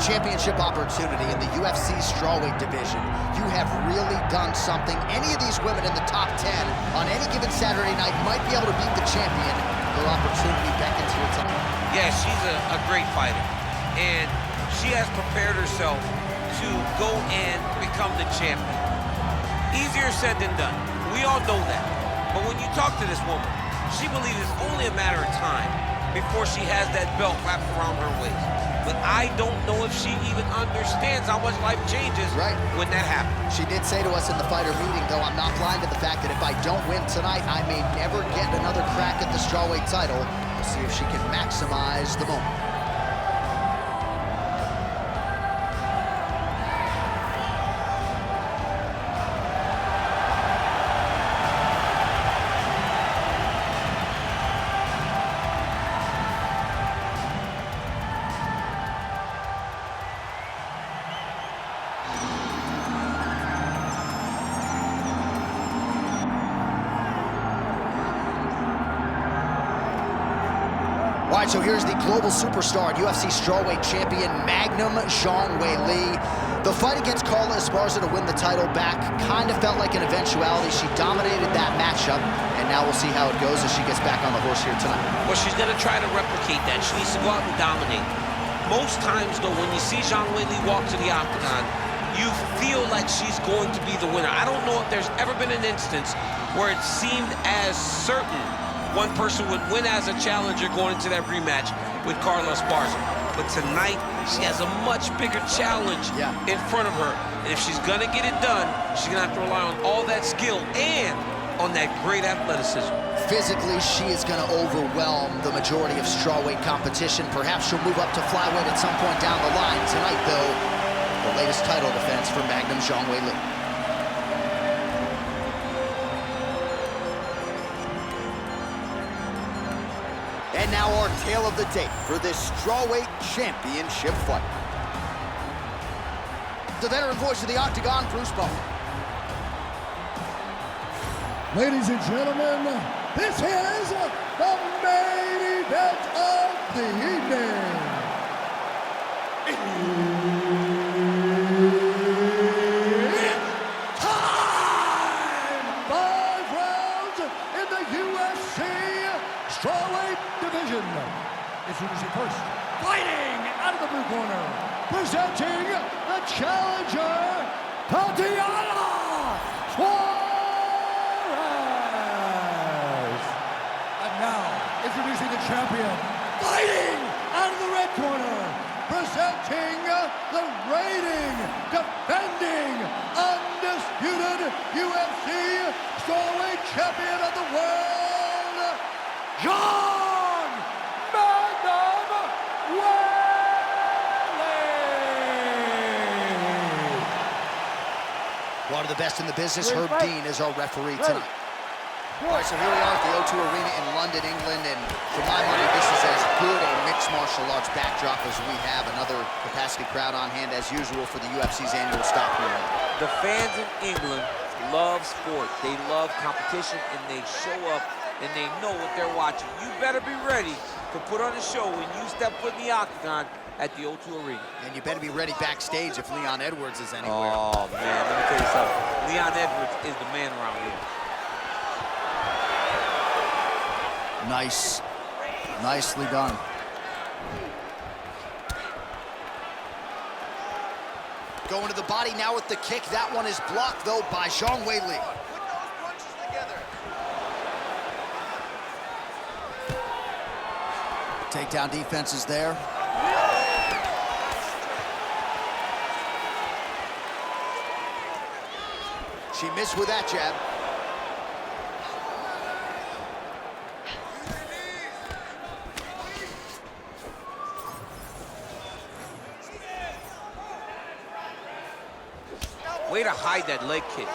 championship opportunity in the UFC strawweight division. You have really done something. Any of these women in the top 10 on any given Saturday night might be able to beat the champion. Her opportunity beckons here tonight. Yeah, she's a great fighter, and she has prepared herself to go and become the champion. Easier said than done. We all know that. But when you talk to this woman, she believes it's only a matter of time before she has that belt wrapped around her waist. But I don't know if she even understands how much life changes when that happens. She did say to us in the fighter meeting, though, I'm not blind to the fact that if I don't win tonight, I may never get another crack at the strawweight title. We'll see if she can maximize the moment. All right, so here's the global superstar and UFC strawweight champion, Magnum Zhang Weili. The fight against Carla Esparza to win the title back kind of felt like an eventuality. She dominated that matchup, and now we'll see how it goes as she gets back on the horse here tonight. Well, she's going to try to replicate that. She needs to go out and dominate. Most times, though, when you see Zhang Weili walk to the octagon, you feel like she's going to be the winner. I don't know if there's ever been an instance where it seemed as certain one person would win as a challenger going into that rematch with Carla Esparza. But tonight, she has a much bigger challenge in front of her. And if she's gonna get it done, she's gonna have to rely on all that skill and on that great athleticism. Physically, she is gonna overwhelm the majority of strawweight competition. Perhaps she'll move up to flyweight at some point down the line. Tonight, though, the latest title defense for Magnum Zhang Weili. And now our tale of the tape for this strawweight championship fight. The veteran voice of the Octagon, Bruce Bowman. Ladies and gentlemen, this is the main event of the evening. It's time! 5 rounds in the UFC strawweight division. Introducing first, fighting out of the blue corner, presenting the challenger, Tatiana Suarez. And now, introducing the champion, fighting out of the red corner, presenting the reigning, defending, undisputed UFC strawweight champion of the world, Zhang Magnum Weili. One of the best in the business, Herb Dean, is our referee tonight. All right, so here we are at the O2 Arena in London, England, and for my money, this is as good a mixed martial arts backdrop as we have. Another capacity crowd on hand, as usual, for the UFC's annual stop here. The fans in England love sport. They love competition, and they show up, and they know what they're watching. You better be ready to put on a show when you step foot in the octagon at the O2 Arena. And you better be ready backstage if Leon Edwards is anywhere. Oh, man, let me tell you something. Leon Edwards is the man around here. Nice. Nicely done. Going to the body now with the kick. That one is blocked, though, by Zhang Weili. Put those punches together. Takedown defense is there. She missed with that jab. Way to hide that leg kick.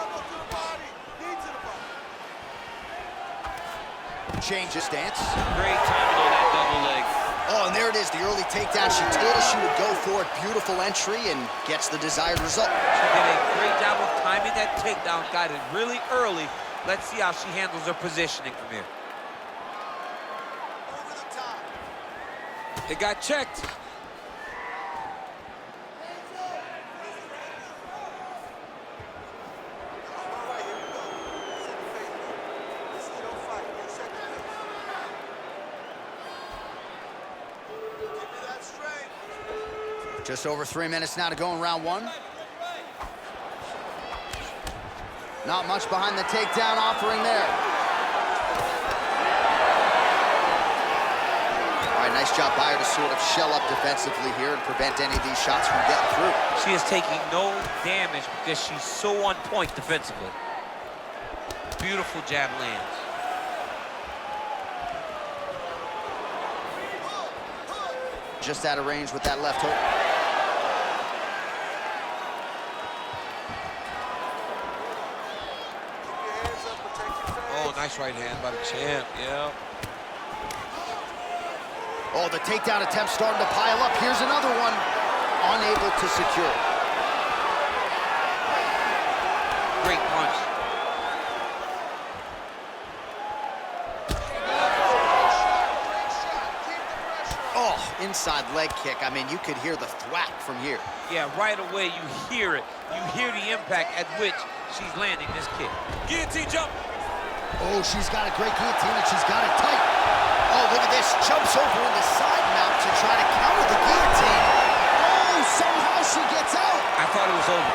Change of stance. Great timing on that double leg. Oh, and there it is, the early takedown. She told us she would go for it. Beautiful entry and gets the desired result. She did a great job of timing that takedown. Got it really early. Let's see how she handles her positioning from here. Over the top. It got checked. Just over 3 minutes now to go in round one. Not much behind the takedown offering there. All right, nice job by her to sort of shell up defensively here and prevent any of these shots from getting through. She is taking no damage because she's so on point defensively. Beautiful jab lands. Just out of range with that left hook. Oh, nice right hand by the champ, yeah. Oh, the takedown attempt starting to pile up. Here's another one. Unable to secure. Great punch. Oh, inside leg kick. I mean, you could hear the thwack from here. Yeah, right away you hear it. You hear the impact at which she's landing this kick. Guillotine jump. Oh, she's got a great guillotine and she's got it tight. Oh, look at this. Jumps over in the side mount to try to counter the guillotine. Oh, somehow she gets out. I thought it was over.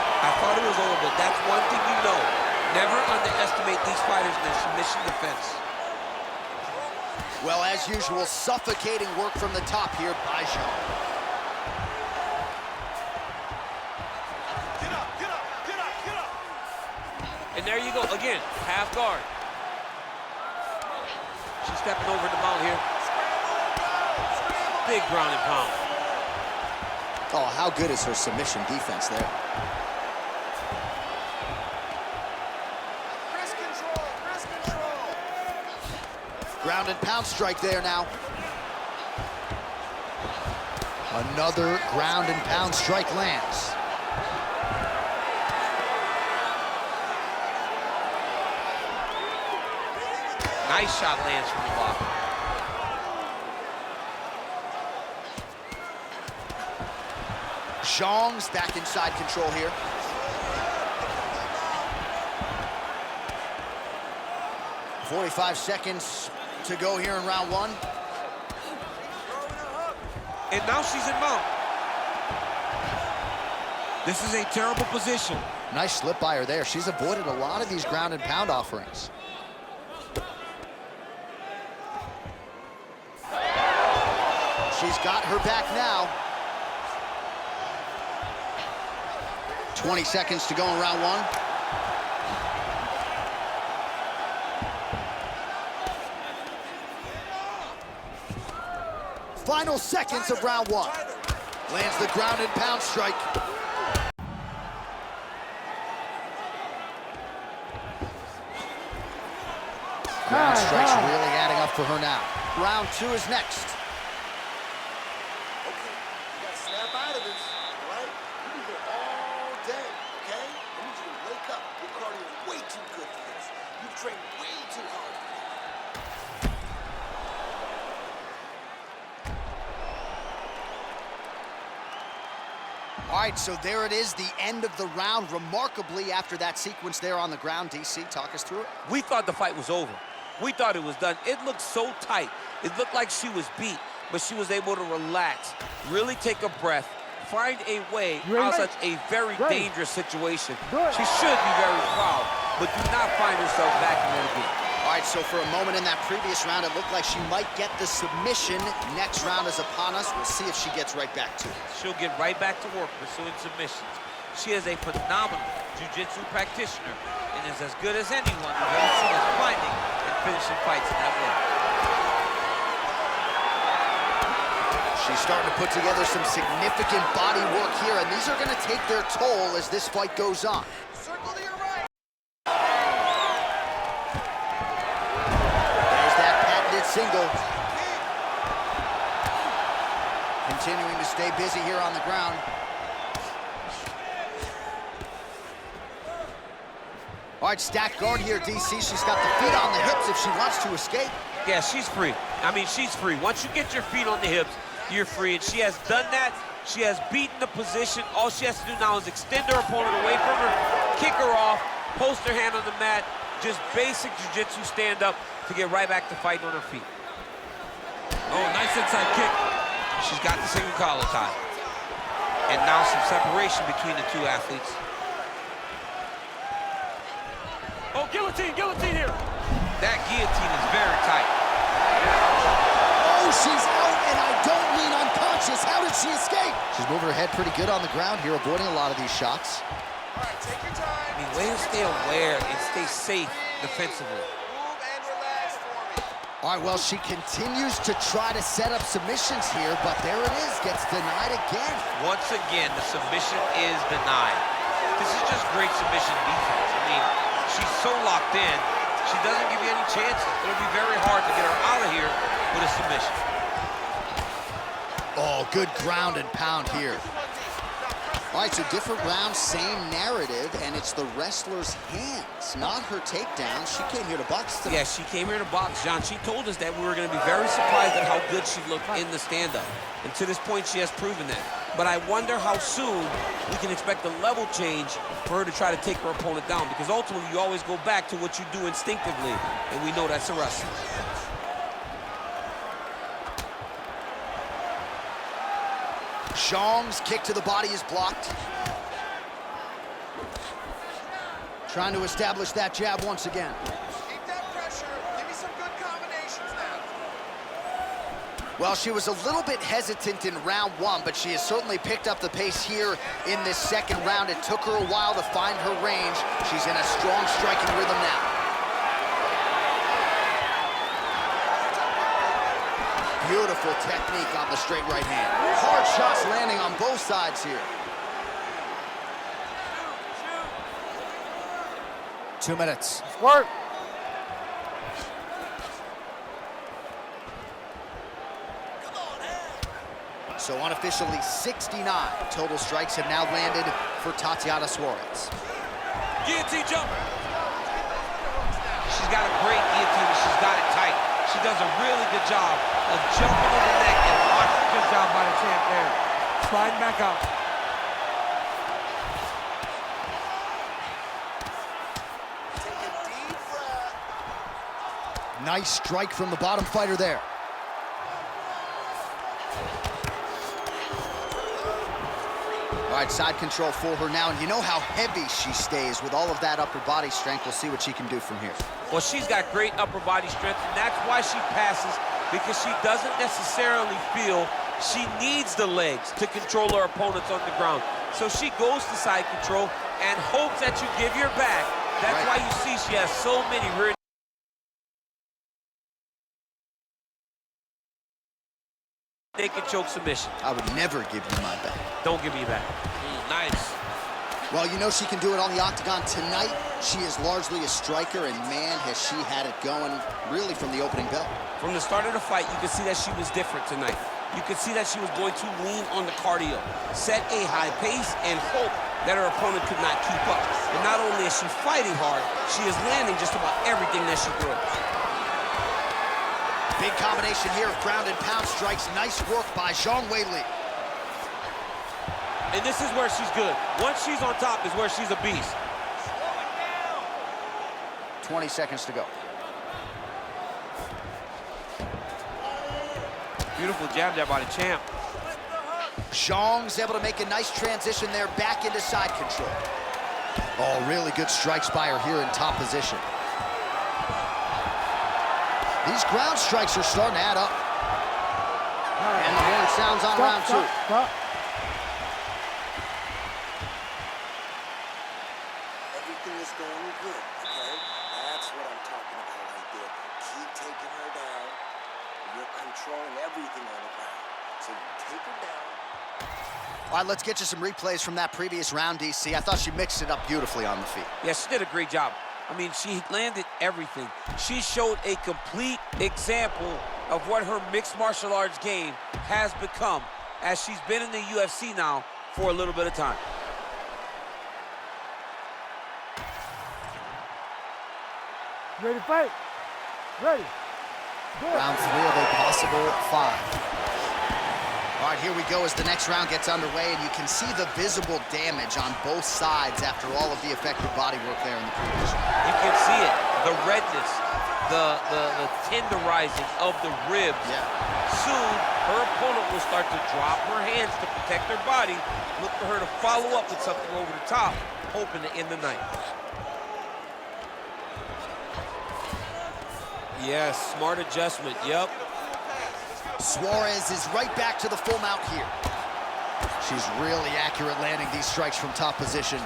But that's one thing you know. Never underestimate these fighters in their submission defense. Well, as usual, suffocating work from the top here by Zhang. Get up, get up, get up, get up. And there you go, again, half guard. She's stepping over the mount here. Big ground and pound. Oh, how good is her submission defense there? Wrist control, wrist control. Ground and pound strike there now. Another ground and pound strike lands. Nice shot lands from the block. Zhang's back inside control here. .45 seconds to go here in round one. And now she's in mount. This is a terrible position. Nice slip by her there. She's avoided a lot of these ground and pound offerings. She's got her back now. 20 seconds to go in round one. Final seconds of round one. Lands the ground and pound strike. Ground strikes really adding up for her now. Round two is next. Okay, you gotta snap out of this, all right? You can go all day, okay? I need you to wake up. Your cardio is way too good for this. You've trained way too hard for this. All right, so there it is, the end of the round. Remarkably, after that sequence there on the ground, DC, talk us through it. We thought the fight was over. We thought it was done. It looked so tight. It looked like she was beat, but she was able to relax, really take a breath, find a way out of such a very dangerous situation. She should be very proud, but do not find herself back in it again. All right, so for a moment in that previous round, it looked like she might get the submission. Next round is upon us. We'll see if she gets right back to it. She'll get right back to work pursuing submissions. She is a phenomenal jiu-jitsu practitioner and is as good as anyone who's ever seen us finding and finishing fights in that way. She's starting to put together some significant body work here, and these are going to take their toll as this fight goes on. Circle to your right. There's that patented single. Continuing to stay busy here on the ground. All right, stacked guard here, DC. She's got the feet on the hips if she wants to escape. Yeah, she's free. I mean, she's free. Once you get your feet on the hips, you're free, and she has done that. She has beaten the position. All she has to do now is extend her opponent away from her, kick her off, post her hand on the mat, just basic jiu-jitsu stand-up to get right back to fighting on her feet. Oh, nice inside kick. She's got the single collar tie. And now some separation between the two athletes. Oh, guillotine, guillotine here. That guillotine is very tight. Oh, she's out, and I don't mean unconscious. How did she escape? She's moving her head pretty good on the ground here, avoiding a lot of these shots. All right, take your time. I mean, way to stay aware and stay safe defensively. Move and relax for me. All right, well, she continues to try to set up submissions here, but there it is, gets denied again. Once again, the submission is denied. This is just great submission defense. I mean, she's so locked in, she doesn't give you any chances. It'll be very hard to get her out of here with a submission. Oh, good ground and pound here. All right, so different round, same narrative, and it's the wrestler's hands, not her takedown. She came here to box tonight. Yeah, she came here to box, John. She told us that we were going to be very surprised at how good she looked in the stand-up. And to this point, she has proven that. But I wonder how soon we can expect a level change for her to try to take her opponent down, because ultimately you always go back to what you do instinctively, and we know that's a wrestler. Zhang's kick to the body is blocked. Trying to establish that jab once again. Keep that pressure. Give me some good combinations now. Well, she was a little bit hesitant in round one, but she has certainly picked up the pace here in this second round. It took her a while to find her range. She's in a strong striking rhythm now. Beautiful technique on the straight right hand. Hard shots landing on both sides here. 2 minutes. Work. So unofficially 69 total strikes have now landed for Tatiana Suarez. Guillotine jump. She's got a great guillotine, and she's got it tight. She does a really good job of jumping on the neck and locking. Good job by the champ there. Sliding back out. Take a deep breath. Nice strike from the bottom fighter there. All right, side control for her now, and you know how heavy she stays with all of that upper body strength. We'll see what she can do from here. Well, she's got great upper body strength, and that's why she passes, because she doesn't necessarily feel she needs the legs to control her opponents on the ground. So she goes to side control and hopes that you give your back. That's why you see she has so many rear naked choke submissions. I would never give you my back. Don't give me that. Nice. Well, you know she can do it on the octagon tonight. She is largely a striker, and man, has she had it going really from the opening bell. From the start of the fight, you could see that she was different tonight. You could see that she was going to lean on the cardio, set a high pace, and hope that her opponent could not keep up. And not only is she fighting hard, she is landing just about everything that she throws. Big combination here of ground and pound strikes. Nice work by Zhang Weili. And this is where she's good. Once she's on top is where she's a beast. 20 seconds to go. Beautiful jab there by the champ. Zhang's able to make a nice transition there back into side control. Oh, really good strikes by her here in top position. These ground strikes are starting to add up. And the horn sounds on round two. Stop. Everything is going good, okay? That's what I'm talking about right there. Keep taking her down. You're controlling everything on the ground. So you take her down. All right, let's get you some replays from that previous round, DC. I thought she mixed it up beautifully on the feet. Yeah, she did a great job. I mean, she landed everything. She showed a complete example of what her mixed martial arts game has become, as she's been in the UFC now for a little bit of time. Ready to fight? Ready. Good. Round three of a possible 5. All right, here we go as the next round gets underway, and you can see the visible damage on both sides after all of the effective body work there in the previous round. You can see it, the redness, the tenderizing of the ribs. Yeah. Soon, her opponent will start to drop her hands to protect her body, look for her to follow up with something over the top, hoping to end the night. Yes, smart adjustment, yep. Suarez is right back to the full mount here. She's really accurate landing these strikes from top position.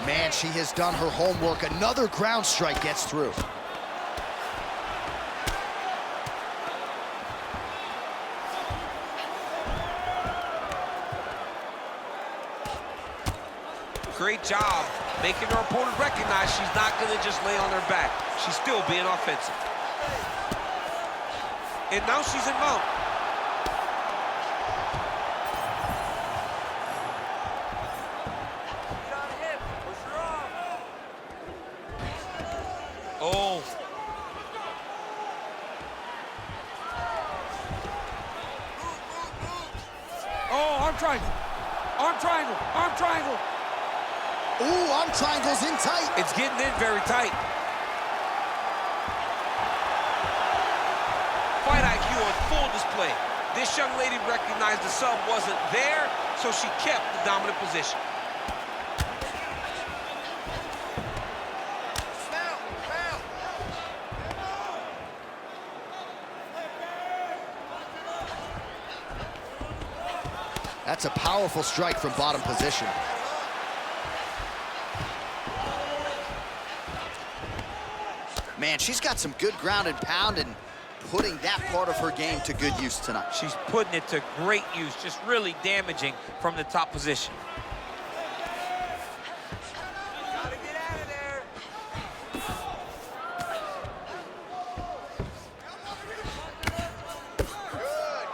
Man, she has done her homework. Another ground strike gets through. Great job making her opponent recognize she's not going to just lay on her back. She's still being offensive. And now she's in mount. Oh. Oh, arm triangle. Arm triangle. Arm triangle. Ooh, arm triangle's in tight. It's getting in very tight. Fight IQ on full display. This young lady recognized the sub wasn't there, so she kept the dominant position. That's a powerful strike from bottom position. Man, she's got some good ground and pound and putting that part of her game to good use tonight. She's putting it to great use, just really damaging from the top position. Gotta get out of there. Good.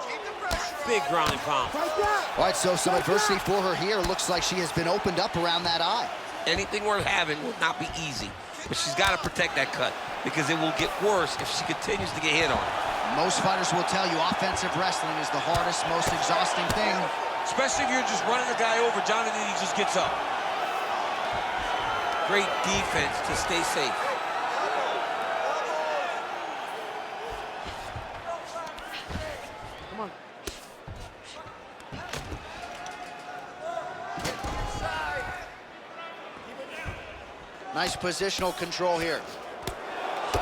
Keep the pressure on. Big ground and pound. All right, so some adversity for her here. Looks like she has been opened up around that eye. Anything worth having will not be easy, but she's got to protect that cut because it will get worse if she continues to get hit on. Most fighters will tell you offensive wrestling is the hardest, most exhausting thing. Especially if you're just running the guy over, John, and then he just gets up. Great defense to stay safe. Come on. Nice positional control here.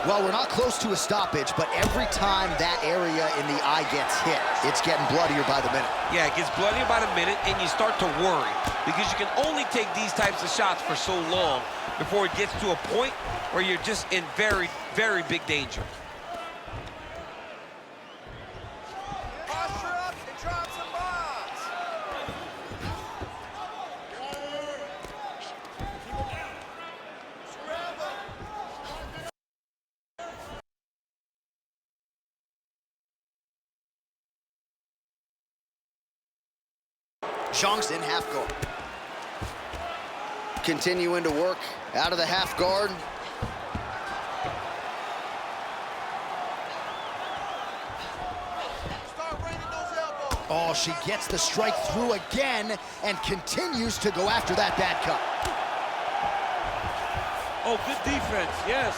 Well, we're not close to a stoppage, but every time that area in the eye gets hit, it's getting bloodier by the minute. Yeah, it gets bloodier by the minute, and you start to worry because you can only take these types of shots for so long before it gets to a point where you're just in very, very big danger. Posture up and drop some bombs. Zhang's in half guard. Continuing to work out of the half guard. Start raining those elbows. Oh, she gets the strike through again and continues to go after that bad cut. Oh, good defense. Yes.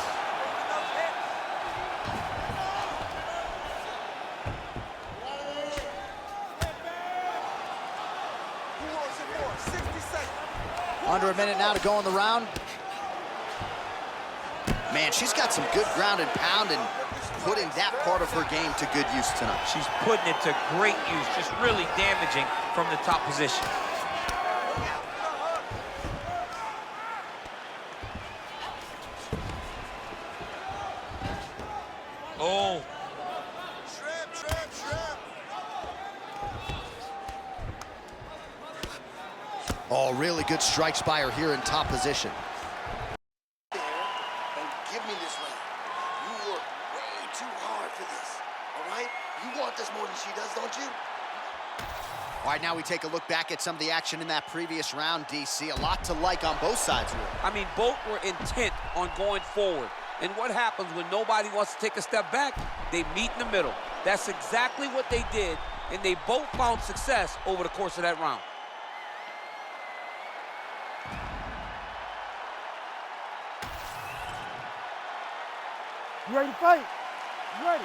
Who wants it more? 60 seconds. Under a minute now to go in the round. Man, she's got some good ground and pound and putting that part of her game to good use tonight. She's putting it to great use, just really damaging from the top position. Oh. Shrimp, shrimp, shrimp. Oh, really good strikes by her here in top position. There and give me this round. You work way too hard for this. All right? You want this more than she does, don't you? All right, now we take a look back at some of the action in that previous round, DC. A lot to like on both sides here. I mean, both were intent on going forward. And what happens when nobody wants to take a step back? They meet in the middle. That's exactly what they did, and they both found success over the course of that round. You ready to fight? You ready?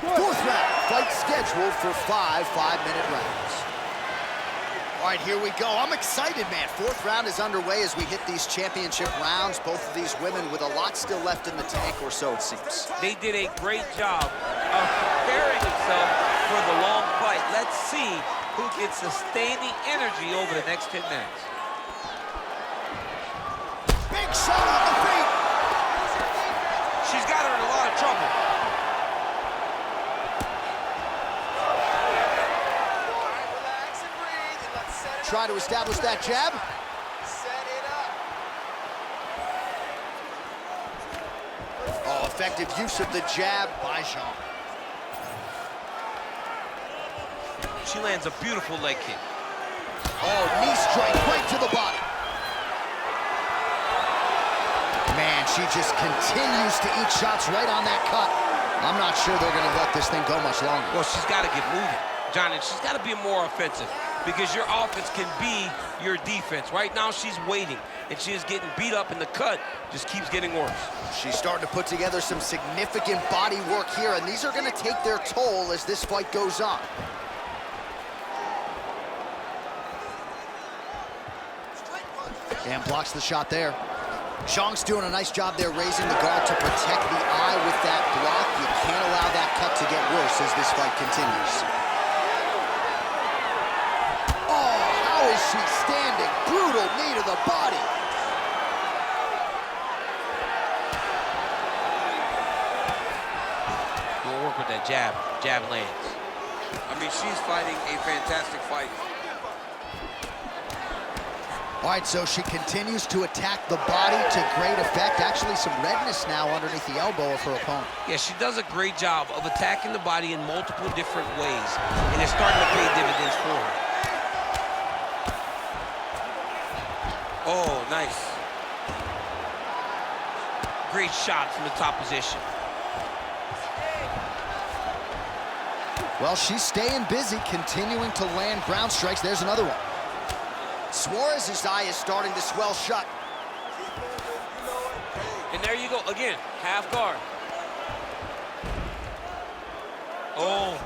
Good. Fourth round, fight scheduled for 5 5-minute rounds. All right, here we go. I'm excited, man. Fourth round is underway as we hit these championship rounds. Both of these women with a lot still left in the tank, or so it seems. They did a great job of preparing themselves for the long fight. Let's see who can sustain the energy over the next 10 minutes. Big shot on the feet. She's got her in a lot of trouble. Try to establish that jab. Set it up. Oh, effective use of the jab by Zhang. She lands a beautiful leg kick. Oh, knee strike right to the body. Man, she just continues to eat shots right on that cut. I'm not sure they're going to let this thing go much longer. Well, she's got to get moving, John, and she's got to be more offensive because your offense can be your defense. Right now, she's waiting, and she is getting beat up, and the cut just keeps getting worse. She's starting to put together some significant body work here, and these are going to take their toll as this fight goes on. And blocks the shot there. Zhang's doing a nice job there raising the guard to protect the eye with that block. You can't allow that cut to get worse as this fight continues. Oh, how is she standing? Brutal knee to the body. We'll work with that jab. Jab lands. I mean, she's fighting a fantastic fight. All right, so she continues to attack the body to great effect. Actually, some redness now underneath the elbow of her opponent. Yeah, she does a great job of attacking the body in multiple different ways, and it's starting to pay dividends for her. Oh, nice. Great shot from the top position. Well, she's staying busy, continuing to land ground strikes. There's another one. Suarez's eye is starting to swell shut. And there you go, again, half guard. Oh.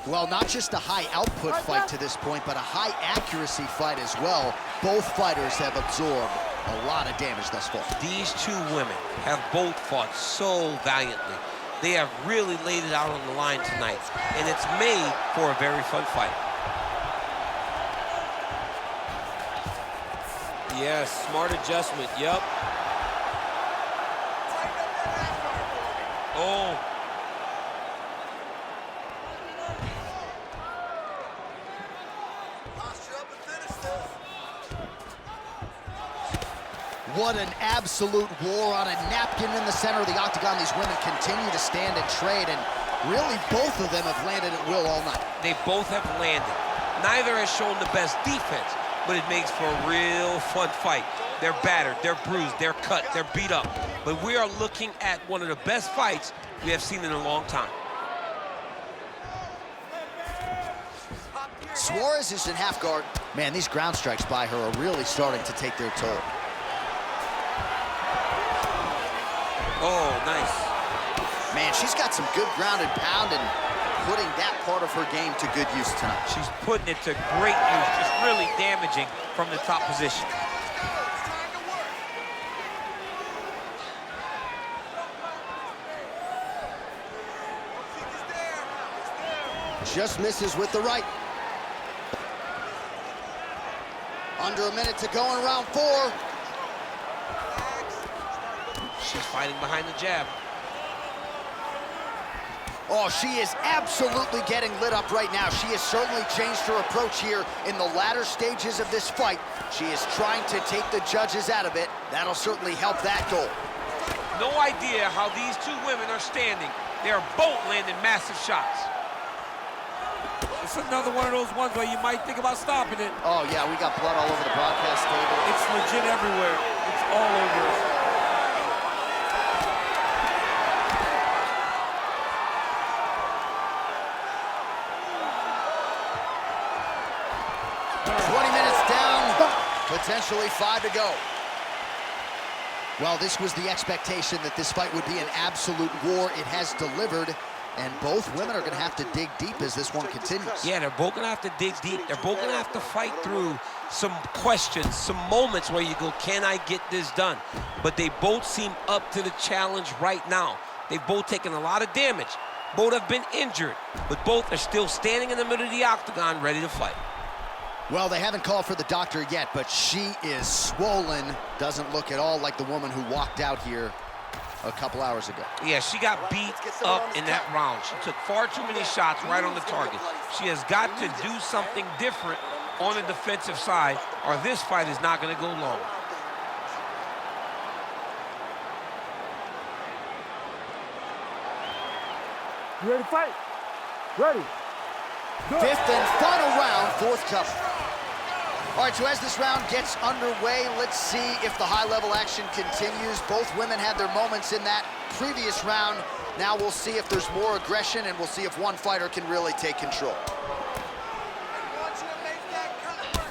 Well, not just a high output fight to this point, but a high accuracy fight as well. Both fighters have absorbed a lot of damage thus far. These two women have both fought so valiantly. They have really laid it out on the line tonight, and it's made for a very fun fight. Yes, smart adjustment, yep. Oh. What an absolute war on a napkin in the center of the octagon. These women continue to stand and trade, and really both of them have landed at will all night. They both have landed. Neither has shown the best defense, but it makes for a real fun fight. They're battered, they're bruised, they're cut, they're beat up. But we are looking at one of the best fights we have seen in a long time. Suarez is in half guard. Man, these ground strikes by her are really starting to take their toll. Oh, nice. Man, she's got some good ground and pound and putting that part of her game to good use tonight. She's putting it to great use, just really damaging from the top position. Just misses with the right. Under a minute to go in round 4. She's fighting behind the jab. Oh, she is absolutely getting lit up right now. She has certainly changed her approach here in the latter stages of this fight. She is trying to take the judges out of it. That'll certainly help that goal. No idea how these two women are standing. They are both landing massive shots. It's another one of those ones where you might think about stopping it. Oh, yeah, we got blood all over the broadcast table. It's legit everywhere. It's all over us. officially 5 to go. Well, this was the expectation that this fight would be an absolute war. It has delivered, and both women are going to have to dig deep as this one continues. Yeah, they're both going to have to dig deep. They're both going to have to fight through some questions, some moments where you go, can I get this done? But they both seem up to the challenge right now. They've both taken a lot of damage. Both have been injured, but both are still standing in the middle of the octagon ready to fight. Well, they haven't called for the doctor yet, but she is swollen. Doesn't look at all like the woman who walked out here a couple hours ago. Yeah, she got beat up in that round. She took far too many shots right on the target. She has got to do something different on the defensive side, or this fight is not going to go long. You ready to fight? Ready. Good. Fifth and final round, fourth cover. All right, so as this round gets underway, let's see if the high-level action continues. Both women had their moments in that previous round. Now we'll see if there's more aggression, and we'll see if one fighter can really take control.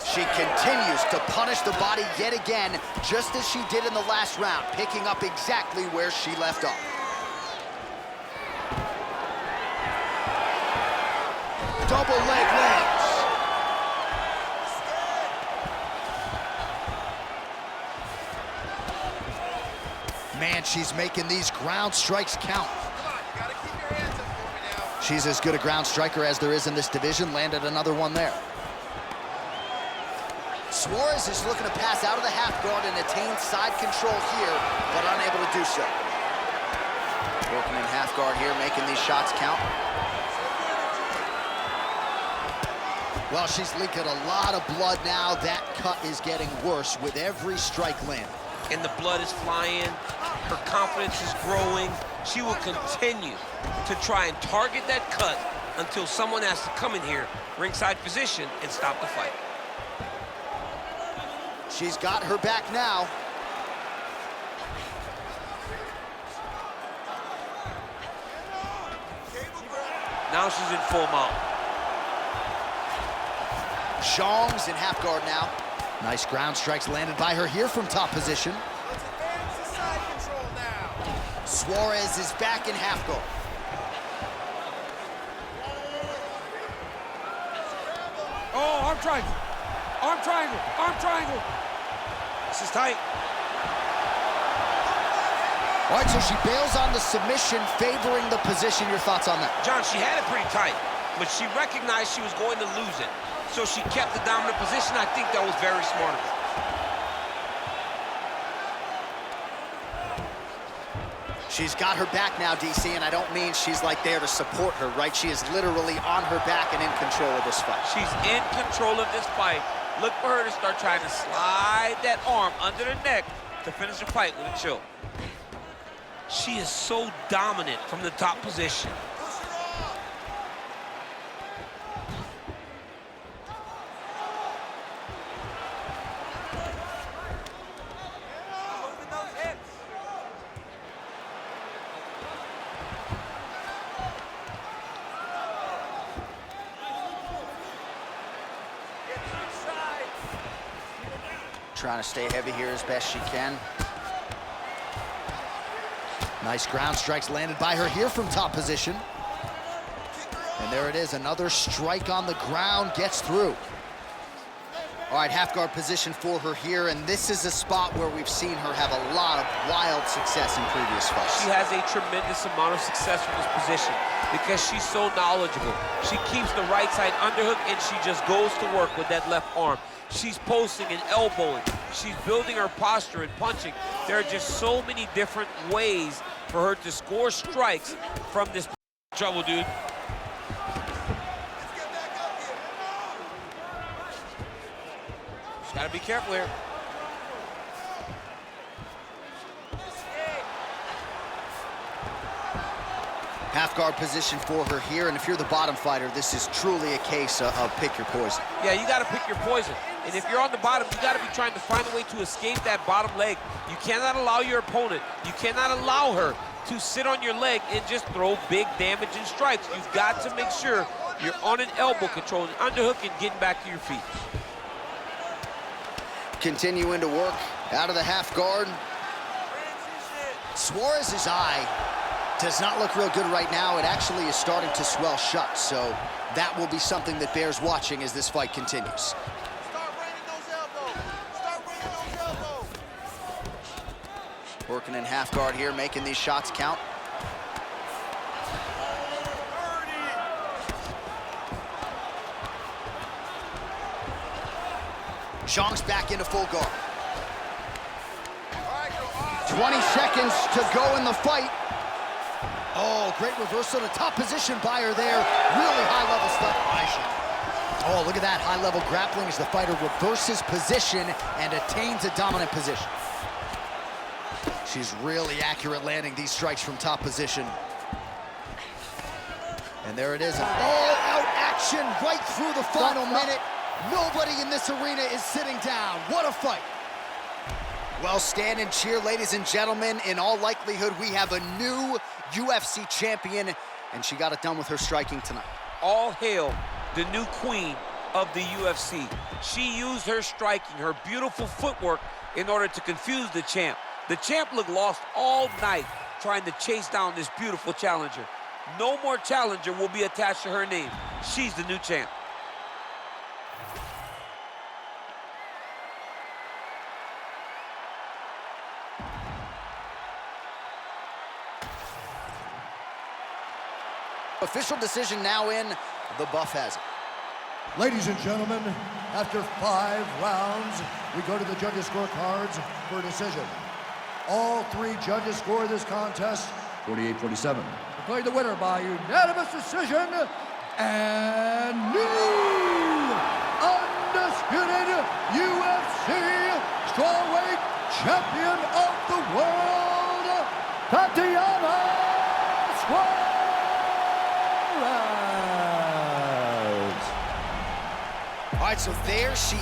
She continues to punish the body yet again, just as she did in the last round, picking up exactly where she left off. Double leg lands. Man, she's making these ground strikes count. She's as good a ground striker as there is in this division. Landed another one there. Suarez is looking to pass out of the half guard and attain side control here, but unable to do so. Working in half guard here, making these shots count. Well, she's leaking a lot of blood now. That cut is getting worse with every strike landed. And the blood is flying. Her confidence is growing. She will continue to try and target that cut until someone has to come in here, ringside position, and stop the fight. She's got her back now. Now she's in full mount. Zhang's in half guard now. Nice ground strikes landed by her here from top position. Suarez is back in half guard. Oh, arm triangle. Arm triangle. Arm triangle. This is tight. All right, so she bails on the submission, favoring the position. Your thoughts on that? John, she had it pretty tight, but she recognized she was going to lose it. So she kept the dominant position. I think that was very smart of her. She's got her back now, DC, and I don't mean she's like there to support her, right? She is literally on her back and in control of this fight. She's in control of this fight. Look for her to start trying to slide that arm under the neck to finish the fight with a choke. She is so dominant from the top position. Trying to stay heavy here as best she can. Nice ground strikes landed by her here from top position. And there it is, another strike on the ground, gets through. All right, half guard position for her here, and this is a spot where we've seen her have a lot of wild success in previous fights. She has a tremendous amount of success from this position because she's so knowledgeable. She keeps the right side underhook, and she just goes to work with that left arm. She's posting and elbowing. She's building her posture and punching. There are just so many different ways for her to score strikes from this trouble, dude. She's got to be careful here. Half guard position for her here, and if you're the bottom fighter, this is truly a case of pick your poison. Yeah, you got to pick your poison. And if you're on the bottom, you got to be trying to find a way to escape that bottom leg. You cannot allow your opponent, you cannot allow her to sit on your leg and just throw big damage and strikes. You've got to make sure you're on an elbow control, an underhook, and getting back to your feet. continuing to work out of the half guard. Suarez's eye does not look real good right now. It actually is starting to swell shut, so that will be something that bears watching as this fight continues. Start bringing those elbows. Start bringing those elbows. Working in half guard here, making these shots count. Zhang's back into full guard. 20 seconds to go in the fight. Oh, great reversal to top position by her there. Really high-level stuff. Oh, look at that high-level grappling as the fighter reverses position and attains a dominant position. She's really accurate landing these strikes from top position. And there it is, an all-out action right through the final minute. Nobody in this arena is sitting down. What a fight. Well, stand and cheer, ladies and gentlemen. In all likelihood, we have a new UFC champion, and she got it done with her striking tonight. All hail the new queen of the UFC. She used her striking, her beautiful footwork, in order to confuse the champ. The champ looked lost all night trying to chase down this beautiful challenger. No more challenger will be attached to her name. She's the new champ. Official decision now in. The buff has it. Ladies and gentlemen, after 5 rounds, we go to the judges' scorecards for a decision. All 3 judges score this contest 48-47. Declared the winner by unanimous decision and new undisputed UFC strawweight champion of the world, Tatiana Suarez. All right, so there she